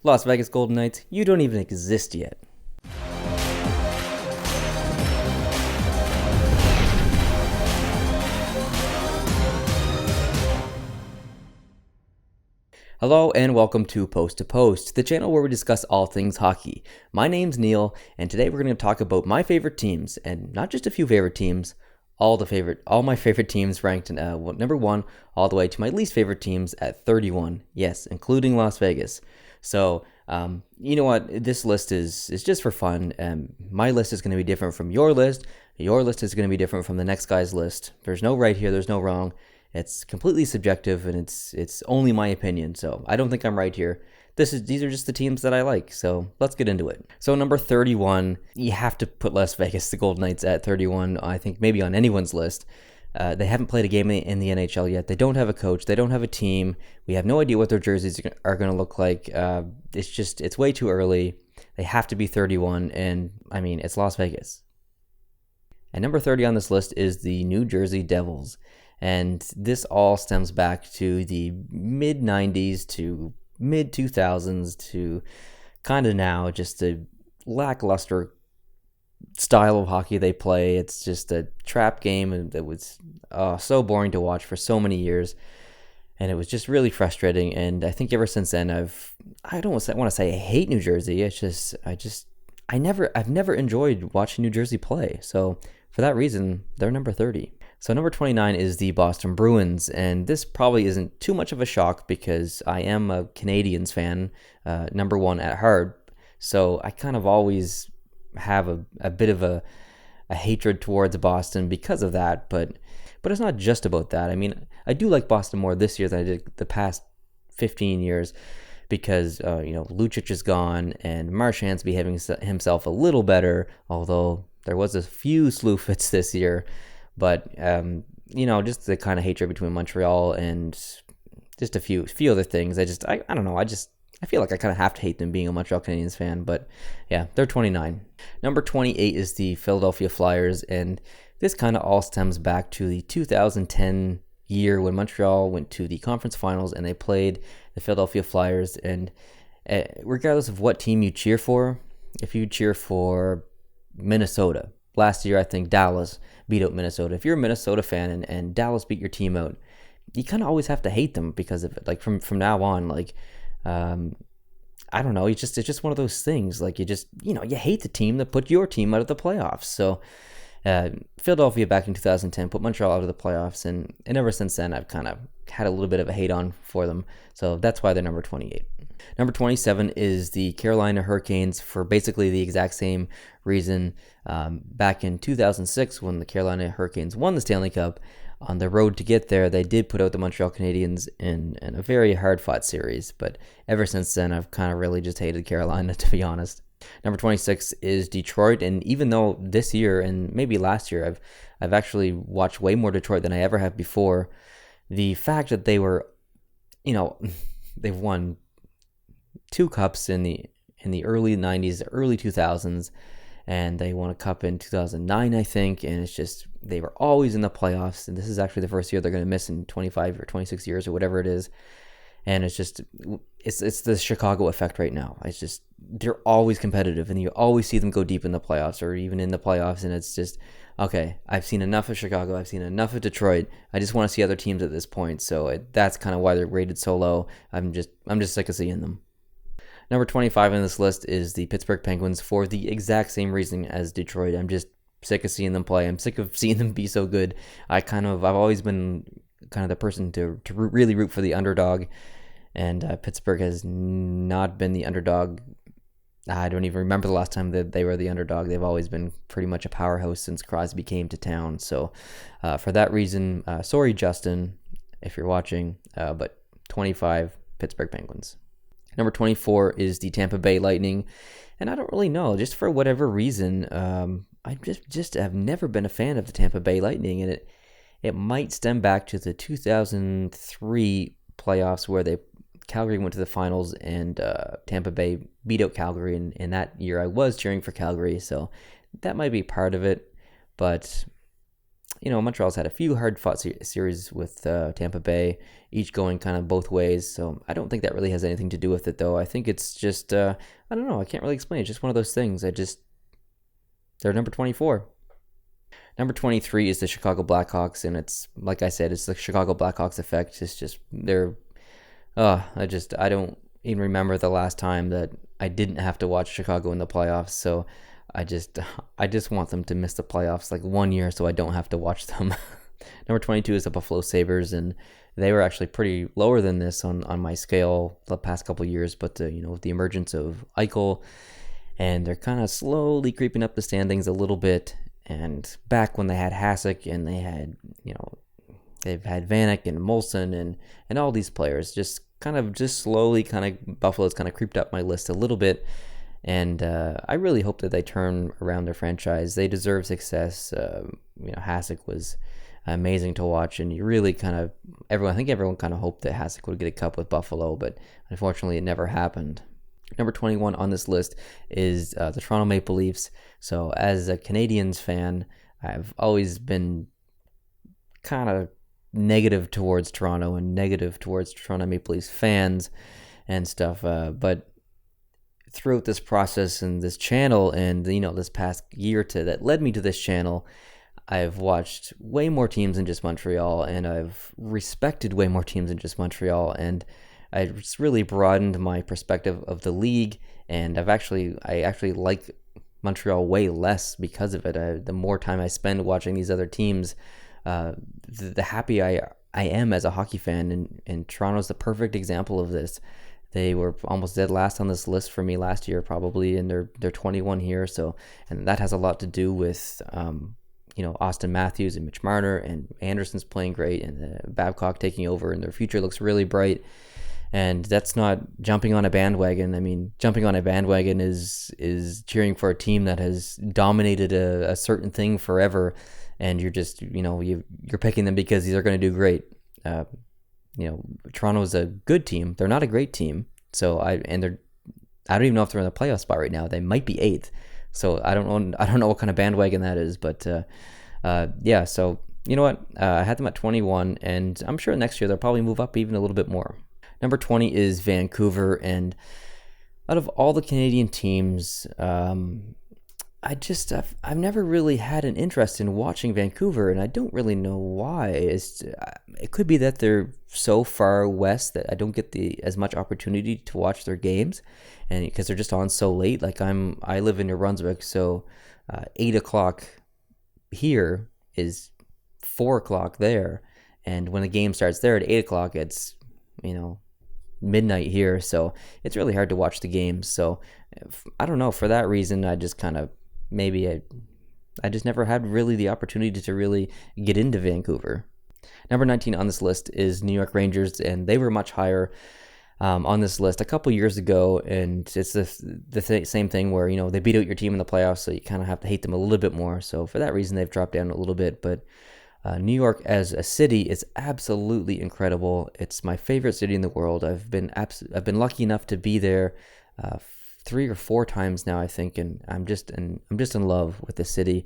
Las Vegas Golden Knights, you don't even exist yet. Hello and welcome to Post, the channel where we discuss all things hockey. My name's Neil, and today we're going to talk about my favorite teams, and not just a few favorite teams, all my favorite teams ranked number 1 all the way to my least favorite teams at 31. Yes, including Las Vegas. So, you know what? This list is just for fun. My list is going to be different from your list. Your list is going to be different from the next guy's list. There's no right here. There's no wrong. It's completely subjective, and it's only my opinion. So I don't think I'm right here. These are just the teams that I like. So let's get into it. So number 31, you have to put Las Vegas, the Golden Knights, at 31. I think maybe on anyone's list. They haven't played a game in the NHL yet. They don't have a coach. They don't have a team. We have no idea what their jerseys are going to look like. It's way too early. They have to be 31, and I mean, it's Las Vegas. And number 30 on this list is the New Jersey Devils. And this all stems back to the mid-90s to mid-2000s to kind of now, just a lackluster style of hockey they play. It's just a trap game that was so boring to watch for so many years. And it was just really frustrating. And I think ever since then, I don't want to say I hate New Jersey. It's just, I've never enjoyed watching New Jersey play. So for that reason, they're number 30. So number 29 is the Boston Bruins, and this probably isn't too much of a shock because I am a Canadiens fan, number 1 at heart. So I kind of always have a bit of a hatred towards Boston because of that, but it's not just about that. I mean, I do like Boston more this year than I did the past 15 years because Lucic is gone and Marchand's behaving himself a little better, although there was a few slew fits this year. But, just the kind of hatred between Montreal and just a few other things. I don't know. I feel like I kind of have to hate them being a Montreal Canadiens fan. But, yeah, they're 29. Number 28 is the Philadelphia Flyers. And this kind of all stems back to the 2010 year when Montreal went to the conference finals and they played the Philadelphia Flyers. And regardless of what team you cheer for, if you cheer for Minnesota, last year I think Dallas beat out Minnesota. If you're a Minnesota fan and Dallas beat your team out, you kind of always have to hate them because of it. Like from now on, I don't know. It's just one of those things. Like you hate the team that put your team out of the playoffs. So Philadelphia back in 2010 put Montreal out of the playoffs, and ever since then I've kind of had a little bit of a hate on for them. So that's why they're number 28. Number 27 is the Carolina Hurricanes for basically the exact same reason. Back in 2006, when the Carolina Hurricanes won the Stanley Cup, on the road to get there, they did put out the Montreal Canadiens in a very hard-fought series. But ever since then, I've kind of really just hated Carolina, to be honest. Number 26 is Detroit, and even though this year and maybe last year, I've actually watched way more Detroit than I ever have before, the fact that they were, they've won 2 cups in the early 90s, early 2000s, and they won a cup in 2009, I think, and it's just, they were always in the playoffs, and this is actually the first year they're going to miss in 25 or 26 years or whatever it is, and it's the Chicago effect right now. It's just, they're always competitive, and you always see them go deep in the playoffs, or even in the playoffs, and it's just, okay, I've seen enough of Chicago, I've seen enough of Detroit, I just want to see other teams at this point, so that's kind of why they're rated so low. I'm just sick of seeing them. Number 25 on this list is the Pittsburgh Penguins for the exact same reason as Detroit. I'm just sick of seeing them play. I'm sick of seeing them be so good. I've always been kind of the person to really root for the underdog, and Pittsburgh has not been the underdog. I don't even remember the last time that they were the underdog. They've always been pretty much a powerhouse since Crosby came to town. So for that reason, sorry, Justin, if you're watching, but 25, Pittsburgh Penguins. Number 24 is the Tampa Bay Lightning, and I don't really know, just for whatever reason, I just have never been a fan of the Tampa Bay Lightning, and it might stem back to the 2003 playoffs where Calgary went to the finals and Tampa Bay beat out Calgary, and in that year I was cheering for Calgary, so that might be part of it, but Montreal's had a few hard-fought series with Tampa Bay, each going kind of both ways. So I don't think that really has anything to do with it, though. I think it's just, I don't know. I can't really explain. It's just one of those things. They're number 24. Number 23 is the Chicago Blackhawks, and it's, like I said, it's the Chicago Blackhawks effect. It's just, I don't even remember the last time that I didn't have to watch Chicago in the playoffs. So I just want them to miss the playoffs like 1 year so I don't have to watch them. Number 22 is the Buffalo Sabres, and they were actually pretty lower than this on my scale the past couple of years. But, with the emergence of Eichel, and they're kind of slowly creeping up the standings a little bit. And back when they had Hasek and they had, they've had Vanek and Molson and all these players, just slowly Buffalo's kind of creeped up my list a little bit. And I really hope that they turn around their franchise. They deserve success. Hasek was amazing to watch, and you really I think everyone kind of hoped that Hasek would get a cup with Buffalo, but unfortunately it never happened. Number 21 on this list is the Toronto Maple Leafs. So as a Canadiens fan, I've always been kind of negative towards Toronto and negative towards Toronto Maple Leafs fans and stuff. But throughout this process and this channel and, this past year that led me to this channel, I've watched way more teams than just Montreal, and I've respected way more teams than just Montreal, and it's really broadened my perspective of the league, and I actually like Montreal way less because of it. The more time I spend watching these other teams, the happy I am as a hockey fan, and Toronto's the perfect example of this. They were almost dead last on this list for me last year, probably, and they're 21 here. So, and that has a lot to do with Austin Matthews and Mitch Marner, and Anderson's playing great, and Babcock taking over, and their future looks really bright. And that's not jumping on a bandwagon. I mean, jumping on a bandwagon is cheering for a team that has dominated a certain thing forever, and you're just, you're picking them because they're going to do great. Toronto's a good team. They're not a great team. So I don't even know if they're in the playoff spot right now. They might be 8th. So I don't know what kind of bandwagon that is, but yeah. So you know what? I had them at 21, and I'm sure next year they'll probably move up even a little bit more. Number 20 is Vancouver, and out of all the Canadian teams, I've never really had an interest in watching Vancouver, and I don't really know why. It could be that they're so far west that I don't get as much opportunity to watch their games, and because they're just on so late. Like I live in New Brunswick, so 8:00 here is 4:00 there, and when the game starts there at 8:00, it's midnight here, so it's really hard to watch the games. So I don't know, for that reason I just I just never had really the opportunity to really get into Vancouver. Number 19 on this list is New York Rangers, and they were much higher on this list a couple years ago, and it's the same thing where they beat out your team in the playoffs, so you kind of have to hate them a little bit more. So for that reason they've dropped down a little bit, but New York as a city is absolutely incredible. It's my favorite city in the world. I've been lucky enough to be there 3 or 4 times now, I think, and I'm just in love with the city.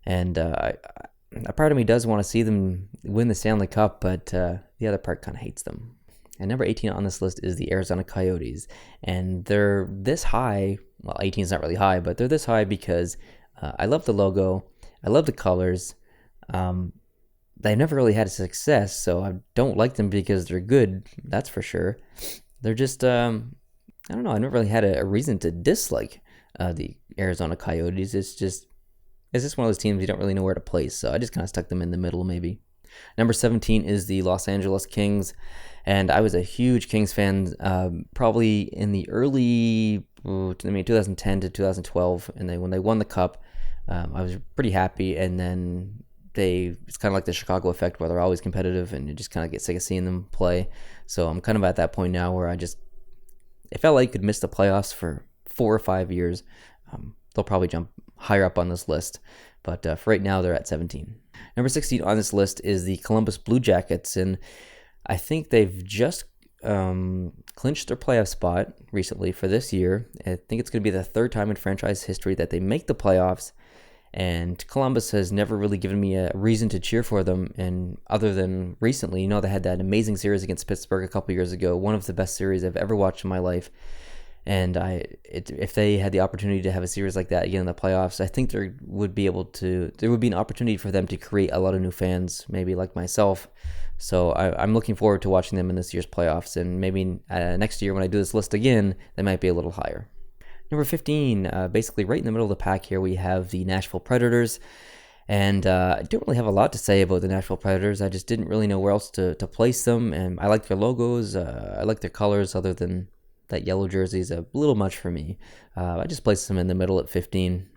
And a part of me does want to see them win the Stanley Cup, but the other part kind of hates them. And number 18 on this list is the Arizona Coyotes, and they're this high. Well, 18 is not really high, but they're this high because I love the logo, I love the colors. They never really had success, so I don't like them because they're good, that's for sure. They're just, I don't know, I never really had a reason to dislike the Arizona Coyotes. It's just one of those teams you don't really know where to place, so I just kind of stuck them in the middle, maybe. Number 17 is the Los Angeles Kings, and I was a huge Kings fan probably in the early 2010 to 2012, and when they won the Cup, I was pretty happy, and then it's kind of like the Chicago effect where they're always competitive, and you just kind of get sick of seeing them play. So I'm kind of at that point now where it felt like I could miss the playoffs for 4 or 5 years. They'll probably jump higher up on this list, but for right now they're at 17. Number 16 on this list is the Columbus Blue Jackets, and I think they've just clinched their playoff spot recently for this year. I think it's going to be the 3rd time in franchise history that they make the playoffs. And Columbus has never really given me a reason to cheer for them, and other than recently, they had that amazing series against Pittsburgh a couple years ago, one of the best series I've ever watched in my life. And if they had the opportunity to have a series like that again in the playoffs, I think there would be an opportunity for them to create a lot of new fans, maybe like myself. So I'm looking forward to watching them in this year's playoffs, and maybe next year when I do this list again, they might be a little higher. Number 15, basically right in the middle of the pack here, we have the Nashville Predators. And I don't really have a lot to say about the Nashville Predators. I just didn't really know where else to place them. And I like their logos. I like their colors, other than that yellow jersey is a little much for me. I just placed them in the middle at 15.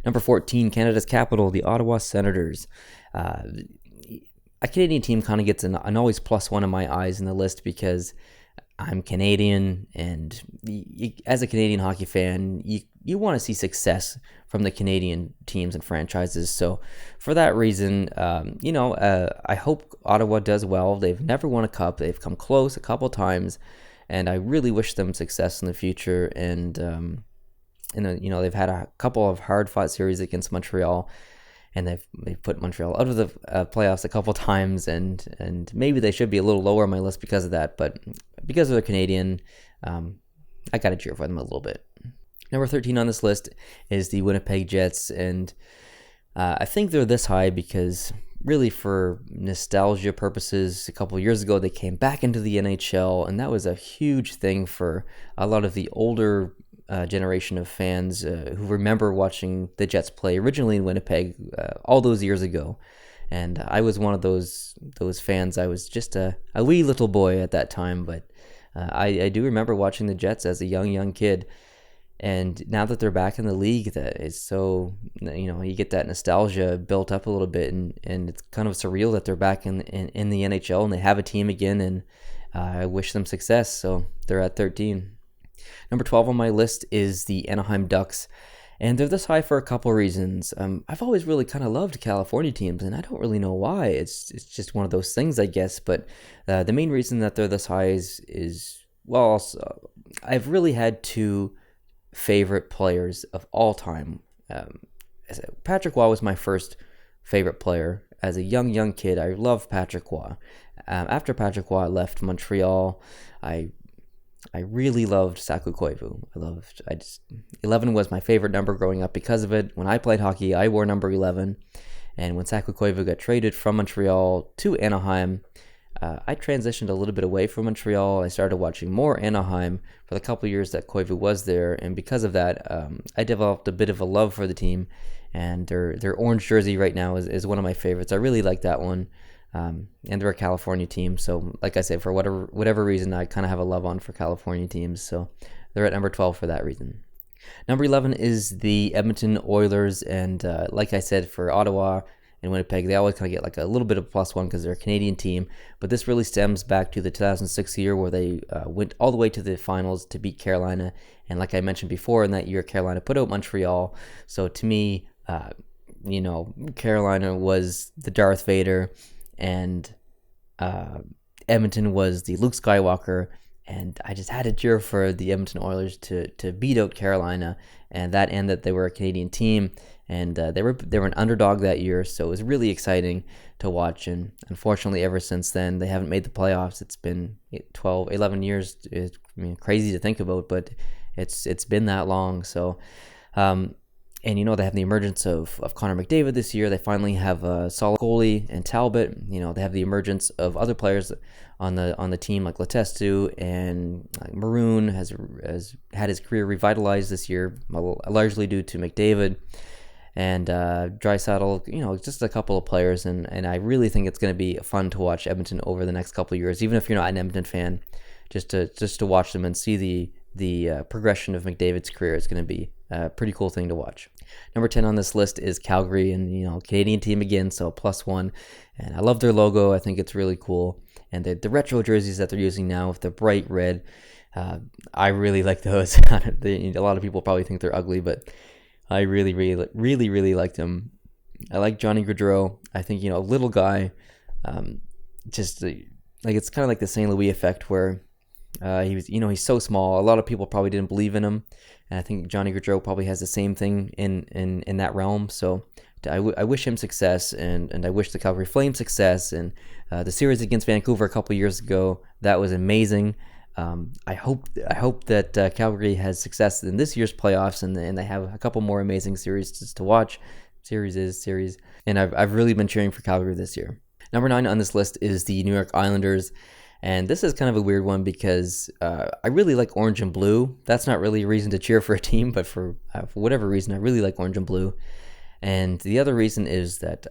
Number 14, Canada's capital, the Ottawa Senators. A Canadian team kind of gets an always +1 in my eyes in the list because I'm Canadian, and as a Canadian hockey fan, you want to see success from the Canadian teams and franchises. So for that reason, I hope Ottawa does well. They've never won a cup. They've come close a couple times, and I really wish them success in the future. And they've had a couple of hard-fought series against Montreal, and they've put Montreal out of the playoffs a couple times, and maybe they should be a little lower on my list because of that. But because they're Canadian, I got to cheer for them a little bit. Number 13 on this list is the Winnipeg Jets, and I think they're this high because really for nostalgia purposes, a couple of years ago they came back into the NHL, and that was a huge thing for a lot of the older generation of fans who remember watching the Jets play originally in Winnipeg all those years ago. And I was one of those fans. I was just a wee little boy at that time, but I do remember watching the Jets as a young kid. And now that they're back in the league, that is so, you get that nostalgia built up a little bit, and it's kind of surreal that they're back in the NHL and they have a team again, and I wish them success. So they're at 13. Number 12 on my list is the Anaheim Ducks, and they're this high for a couple reasons. I've always really kind of loved California teams, and I don't really know why. It's just one of those things, I guess. But the main reason that they're this high is I've really had two favorite players of all time. Patrick Roy was my first favorite player as a young kid. I loved Patrick Roy. After Patrick Roy left Montreal, I really loved Saku Koivu. 11 was my favorite number growing up because of it. When I played hockey, I wore number 11. And when Saku Koivu got traded from Montreal to Anaheim, I transitioned a little bit away from Montreal. I started watching more Anaheim for the couple years that Koivu was there. And because of that, I developed a bit of a love for the team. And their orange jersey right now is one of my favorites. I really like that one. And they're a California team, so like I said, for whatever reason, I kind of have a love on for California teams, so they're at number 12 for that reason. Number 11 is the Edmonton Oilers, and like I said, for Ottawa and Winnipeg, they always kind of get like a little bit of +1 because they're a Canadian team, but this really stems back to the 2006 year where they went all the way to the finals to beat Carolina, and like I mentioned before, in that year, Carolina put out Montreal, so to me, Carolina was the Darth Vader, and Edmonton was the Luke Skywalker, and I just had to cheer for the Edmonton Oilers to beat out Carolina, and that they were a Canadian team, and they were an underdog that year, so it was really exciting to watch. And unfortunately, ever since then, they haven't made the playoffs. It's been 11 years. It's crazy to think about, but it's been that long. So. And they have the emergence of Connor McDavid this year. They finally have a solid goalie and Talbot. They have the emergence of other players on the team like Letestu, and Maroon has had his career revitalized this year, largely due to McDavid and Draisaitl. Just a couple of players, and I really think it's going to be fun to watch Edmonton over the next couple of years, even if you're not an Edmonton fan. Just to watch them and see the progression of McDavid's career is going to be a pretty cool thing to watch. Number 10 on this list is Calgary, and Canadian team again, so +1. And I love their logo. I think it's really cool. And the retro jerseys that they're using now with the bright red, I really like those. A lot of people probably think they're ugly, but I really, really, really, really like them. I like Johnny Gaudreau. I think little guy, it's kind of like the St. Louis effect where He's so small. A lot of people probably didn't believe in him, and I think Johnny Gaudreau probably has the same thing in that realm. So I wish him success, and I wish the Calgary Flames success. And the series against Vancouver a couple years ago, that was amazing. I hope that Calgary has success in this year's playoffs, and they have a couple more amazing series to watch. Series, and I've really been cheering for Calgary this year. Number 9 on this list is the New York Islanders. And this is kind of a weird one because I really like orange and blue. That's not really a reason to cheer for a team, but for whatever reason, I really like orange and blue. And the other reason is that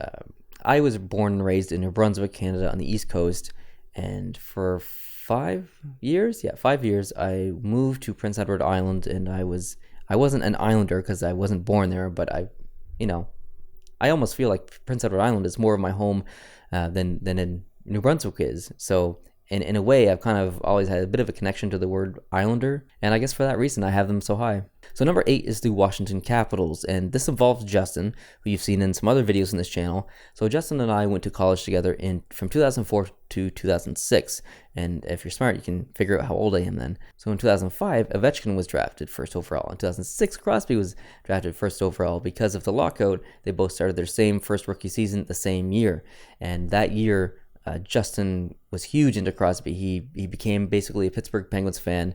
I was born and raised in New Brunswick, Canada, on the East Coast. And for 5 years, I moved to Prince Edward Island, and I wasn't an Islander because I wasn't born there, but I almost feel like Prince Edward Island is more of my home than in New Brunswick is. So in a way, I've kind of always had a bit of a connection to the word Islander, and I guess for that reason, I have them so high. So number 8 is the Washington Capitals, and this involves Justin, who you've seen in some other videos in this channel. So Justin and I went to college together from 2004 to 2006, and if you're smart, you can figure out how old I am then. So in 2005, Ovechkin was drafted first overall. In 2006, Crosby was drafted first overall. Because of the lockout, they both started their same first rookie season the same year, and that year, Justin was huge into Crosby. He became basically a Pittsburgh Penguins fan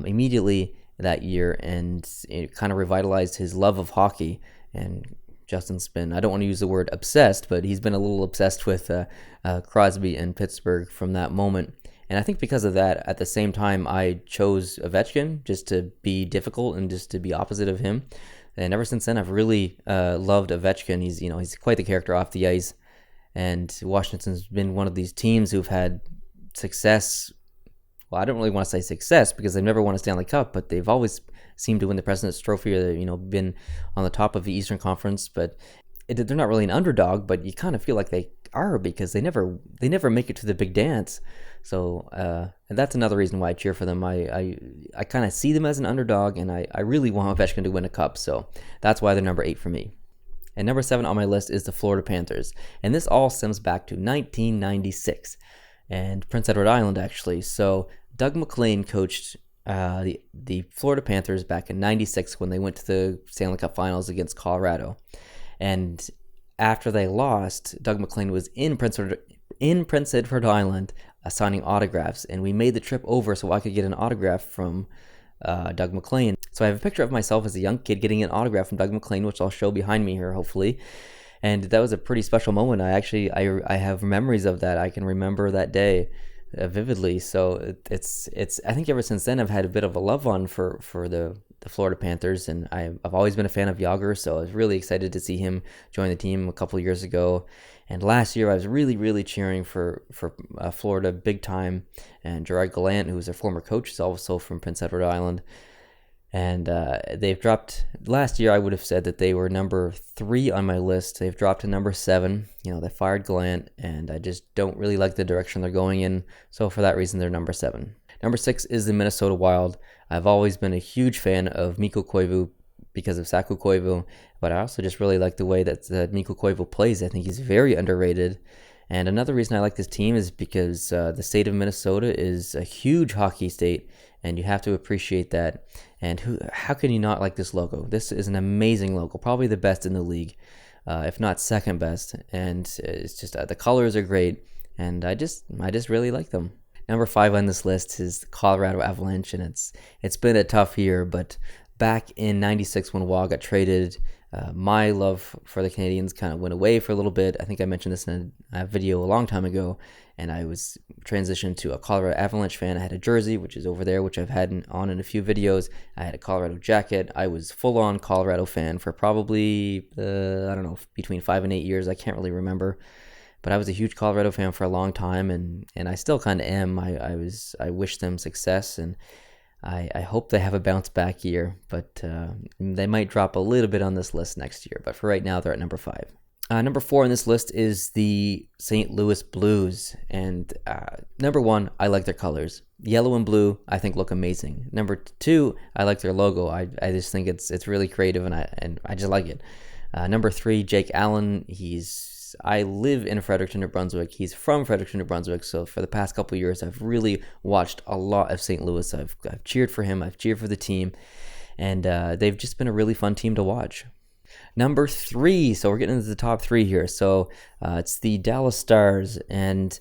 immediately that year, and it kind of revitalized his love of hockey. And Justin's been, I don't want to use the word obsessed, but he's been a little obsessed with Crosby and Pittsburgh from that moment. And I think because of that, at the same time, I chose Ovechkin just to be difficult and just to be opposite of him. And ever since then, I've really loved Ovechkin. He's quite the character off the ice. And Washington's been one of these teams who've had success. Well, I don't really want to say success because they've never won a Stanley Cup, but they've always seemed to win the President's Trophy, or been on the top of the Eastern Conference. But they're not really an underdog, but you kind of feel like they are because they never make it to the big dance. So and that's another reason why I cheer for them. I kind of see them as an underdog, and I really want Ovechkin to win a cup. So that's why they're number 8 for me. And number 7 on my list is the Florida Panthers. And this all stems back to 1996 and Prince Edward Island, actually. So Doug MacLean coached the Florida Panthers back in 96 when they went to the Stanley Cup Finals against Colorado. And after they lost, Doug MacLean was in Prince Edward Island signing autographs. And we made the trip over so I could get an autograph from Doug MacLean. So I have a picture of myself as a young kid getting an autograph from Doug MacLean, which I'll show behind me here, hopefully. And that was a pretty special moment. I have memories of that. I can remember that day vividly. So it's I think ever since then I've had a bit of a love on for the Florida Panthers, and I've always been a fan of Yager. So I was really excited to see him join the team a couple of years ago. And last year I was really cheering for Florida big time. And Gerard Gallant, who's their former coach, is also from Prince Edward Island. And they've dropped, last year I would have said that they were number 3 on my list. They've dropped to number 7. They fired Gallant, and I just don't really like the direction they're going in. So for that reason, they're number 7. Number 6 is the Minnesota Wild. I've always been a huge fan of Mikko Koivu because of Saku Koivu, but I also just really like the way that Mikko Koivu plays. I think he's very underrated. And another reason I like this team is because the state of Minnesota is a huge hockey state, and you have to appreciate that. And how can you not like this logo? This is an amazing logo, probably the best in the league, if not second best. And it's just the colors are great, and I just really like them. Number 5 on this list is the Colorado Avalanche, and it's been a tough year, but back in 96 when Wall got traded, my love for the Canadians kind of went away for a little bit. I think I mentioned this in a video a long time ago, and I was transitioned to a Colorado Avalanche fan. I had a jersey, which is over there, which I've had on in a few videos. I had a Colorado jacket. I was full-on Colorado fan for probably, between 5 and 8 years. I can't really remember. But I was a huge Colorado fan for a long time, and I still kind of am. I wish them success, and I hope they have a bounce back year, but they might drop a little bit on this list next year. But for right now, they're at number 5. Number 4 on this list is the St. Louis Blues. And number 1, I like their colors. Yellow and blue, I think, look amazing. Number 2, I like their logo. I just think it's really creative, and I just like it. Number 3, Jake Allen. He's I live in Fredericton, New Brunswick. He's from Fredericton, New Brunswick. So for the past couple of years, I've really watched a lot of St. Louis. I've cheered for him. I've cheered for the team. And they've just been a really fun team to watch. Number 3, so we're getting into the top 3 here. So it's the Dallas Stars, and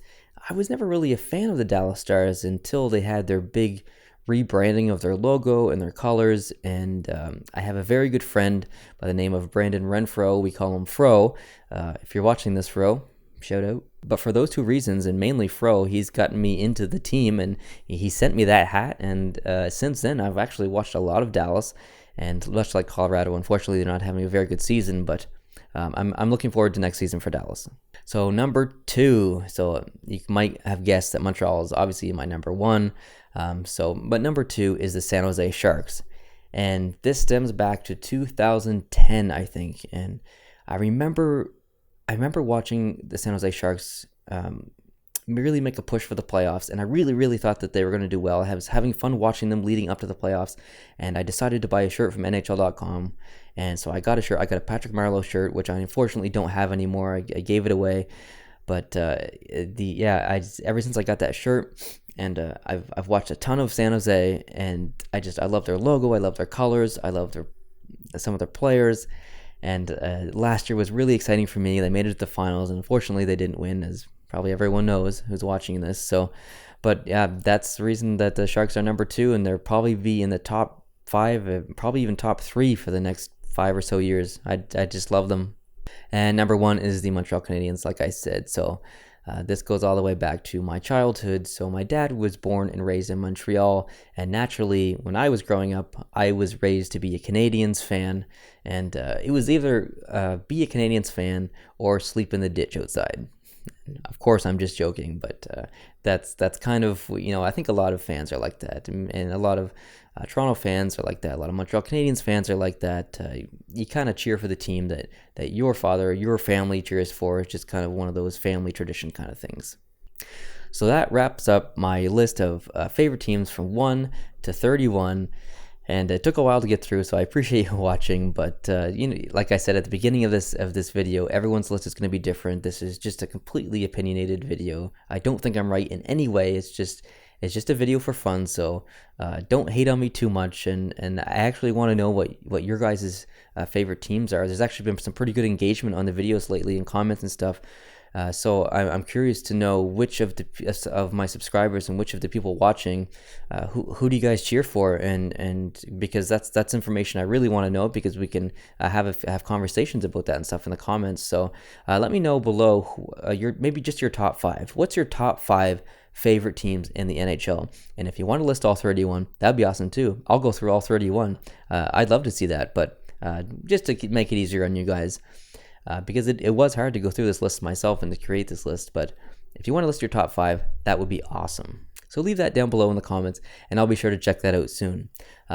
I was never really a fan of the Dallas Stars until they had their big rebranding of their logo and their colors. And I have a very good friend by the name of Brandon Renfro. We call him Fro. If you're watching this, Fro, shout out. But for those 2 reasons, and mainly Fro, he's gotten me into the team, and he sent me that hat. And since then, I've actually watched a lot of Dallas. And much like Colorado, unfortunately, they're not having a very good season, but I'm looking forward to next season for Dallas. So number 2, so you might have guessed that Montreal is obviously my number 1. But number 2 is the San Jose Sharks, and this stems back to 2010, I think. And I remember watching the San Jose Sharks really make a push for the playoffs, and I really thought that they were going to do well. I was having fun watching them leading up to the playoffs, and I decided to buy a shirt from NHL.com, and so I got a shirt. I got a Patrick Marleau shirt, which I unfortunately don't have anymore. I gave it away, but ever since I got that shirt, and I've watched a ton of San Jose, and I love their logo, I love their colors, I love some of their players. And last year was really exciting for me. They made it to the finals, and unfortunately they didn't win, as probably everyone knows who's watching this. So, but yeah, that's the reason that the Sharks are number 2, and they'll probably be in the top 5, probably even top 3 for the next 5 or so years. I just love them. And number 1 is the Montreal Canadiens, like I said. So this goes all the way back to my childhood. So my dad was born and raised in Montreal, and naturally, when I was growing up, I was raised to be a Canadiens fan, and it was either be a Canadiens fan or sleep in the ditch outside. Of course, I'm just joking, but that's kind of, I think a lot of fans are like that, and a lot of Toronto fans are like that. A lot of Montreal Canadiens fans are like that. You kind of cheer for the team that your father, your family cheers for. It's just kind of one of those family tradition kind of things. So that wraps up my list of favorite teams from 1 to 31. And it took a while to get through, so I appreciate you watching. But like I said at the beginning of this video, everyone's list is going to be different. This is just a completely opinionated video. I don't think I'm right in any way. It's just a video for fun. So don't hate on me too much. And I actually want to know what your guys' favorite teams are. There's actually been some pretty good engagement on the videos lately and comments and stuff. So I'm curious to know which of my subscribers and which of the people watching, who do you guys cheer for, and because that's information I really want to know, because we can have conversations about that and stuff in the comments. So let me know below maybe just your top 5. What's your top 5 favorite teams in the NHL? And if you want to list all 31, that'd be awesome too. I'll go through all 31. I'd love to see that, but just to make it easier on you guys. Because it was hard to go through this list myself and to create this list, but if you want to list your top 5, that would be awesome. So leave that down below in the comments, and I'll be sure to check that out soon.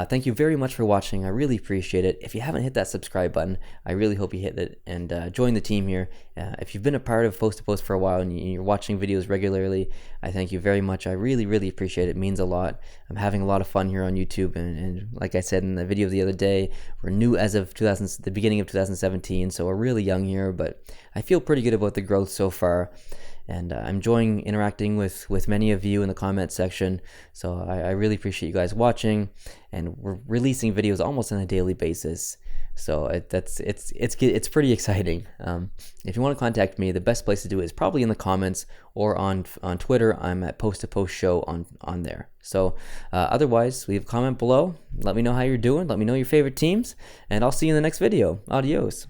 Thank you very much for watching. I really appreciate it. If you haven't hit that subscribe button, I really hope you hit it and join the team here. If you've been a part of Post to Post for a while and you're watching videos regularly, I thank you very much. I really appreciate it. It means a lot. I'm having a lot of fun here on YouTube, and like I said in the video the other day, we're new as of the beginning of 2017, so we're really young here, but I feel pretty good about the growth so far. And I'm enjoying interacting with many of you in the comment section. So I really appreciate you guys watching, and we're releasing videos almost on a daily basis. So it's pretty exciting. If you want to contact me, the best place to do it is probably in the comments or on Twitter. I'm at Post to Post Show on there. So otherwise, leave a comment below. Let me know how you're doing. Let me know your favorite teams, and I'll see you in the next video. Adios.